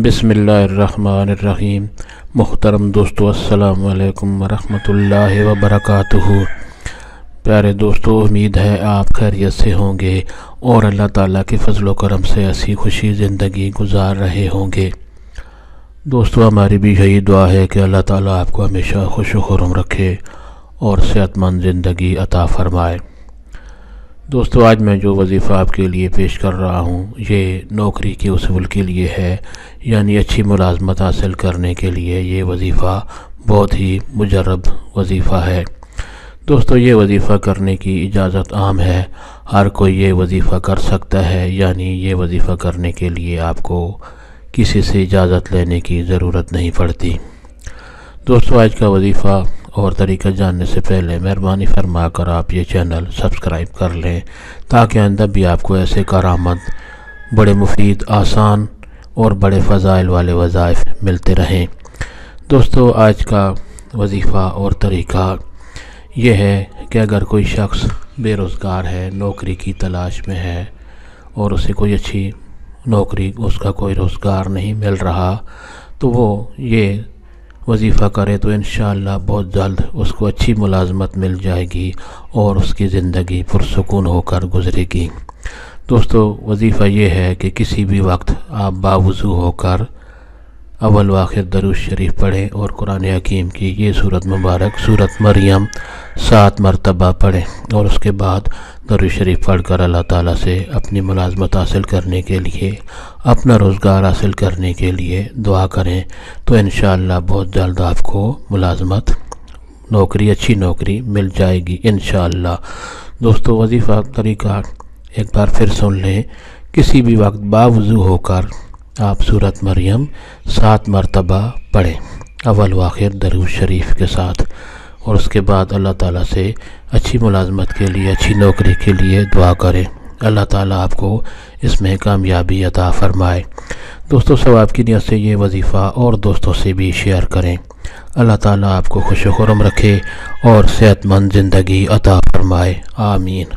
بسم اللہ الرحمن الرحیم۔ محترم دوستو، السلام علیکم ورحمۃ اللہ وبرکاتہ۔ پیارے دوستو، امید ہے آپ خیریت سے ہوں گے اور اللہ تعالیٰ کے فضل و کرم سے ایسی خوشی زندگی گزار رہے ہوں گے۔ دوستو، ہماری بھی یہی دعا ہے کہ اللہ تعالیٰ آپ کو ہمیشہ خوش و خرم رکھے اور صحت مند زندگی عطا فرمائے۔ دوستو، آج میں جو وظیفہ آپ کے لیے پیش کر رہا ہوں یہ نوکری کے اصول کے لیے ہے، یعنی اچھی ملازمت حاصل کرنے کے لیے یہ وظیفہ بہت ہی مجرب وظیفہ ہے۔ دوستو، یہ وظیفہ کرنے کی اجازت عام ہے، ہر کوئی یہ وظیفہ کر سکتا ہے، یعنی یہ وظیفہ کرنے کے لیے آپ کو کسی سے اجازت لینے کی ضرورت نہیں پڑتی۔ دوستو، آج کا وظیفہ اور طریقہ جاننے سے پہلے مہربانی فرما کر آپ یہ چینل سبسکرائب کر لیں تاکہ آئندہ بھی آپ کو ایسے کارآمد، بڑے مفید، آسان اور بڑے فضائل والے وظائف ملتے رہیں۔ دوستو، آج کا وظیفہ اور طریقہ یہ ہے کہ اگر کوئی شخص بے روزگار ہے، نوکری کی تلاش میں ہے اور اسے کوئی اچھی نوکری، اس کا کوئی روزگار نہیں مل رہا، تو وہ یہ وظیفہ کرے تو انشاءاللہ بہت جلد اس کو اچھی ملازمت مل جائے گی اور اس کی زندگی پرسکون ہو کر گزرے گی۔ دوستو، وظیفہ یہ ہے کہ کسی بھی وقت آپ باوضو ہو کر اول و آخر درود شریف پڑھیں اور قرآن حکیم کی یہ سورت مبارک سورت مریم 7 مرتبہ پڑھیں اور اس کے بعد درود شریف پڑھ کر اللہ تعالیٰ سے اپنی ملازمت حاصل کرنے کے لیے، اپنا روزگار حاصل کرنے کے لیے دعا کریں تو انشاءاللہ بہت جلد آپ کو ملازمت، نوکری، اچھی نوکری مل جائے گی انشاءاللہ۔ دوستو، وظیفہ طریقہ ایک بار پھر سن لیں۔ کسی بھی وقت باوضو ہو کر آپ سورت مریم 7 مرتبہ پڑھیں اول و آخر درود شریف کے ساتھ، اور اس کے بعد اللہ تعالیٰ سے اچھی ملازمت کے لیے، اچھی نوکری کے لیے دعا کریں۔ اللہ تعالیٰ آپ کو اس میں کامیابی عطا فرمائے۔ دوستو، ثواب کی نیت سے یہ وظیفہ اور دوستوں سے بھی شیئر کریں۔ اللہ تعالیٰ آپ کو خوش و خرم رکھے اور صحت مند زندگی عطا فرمائے، آمین۔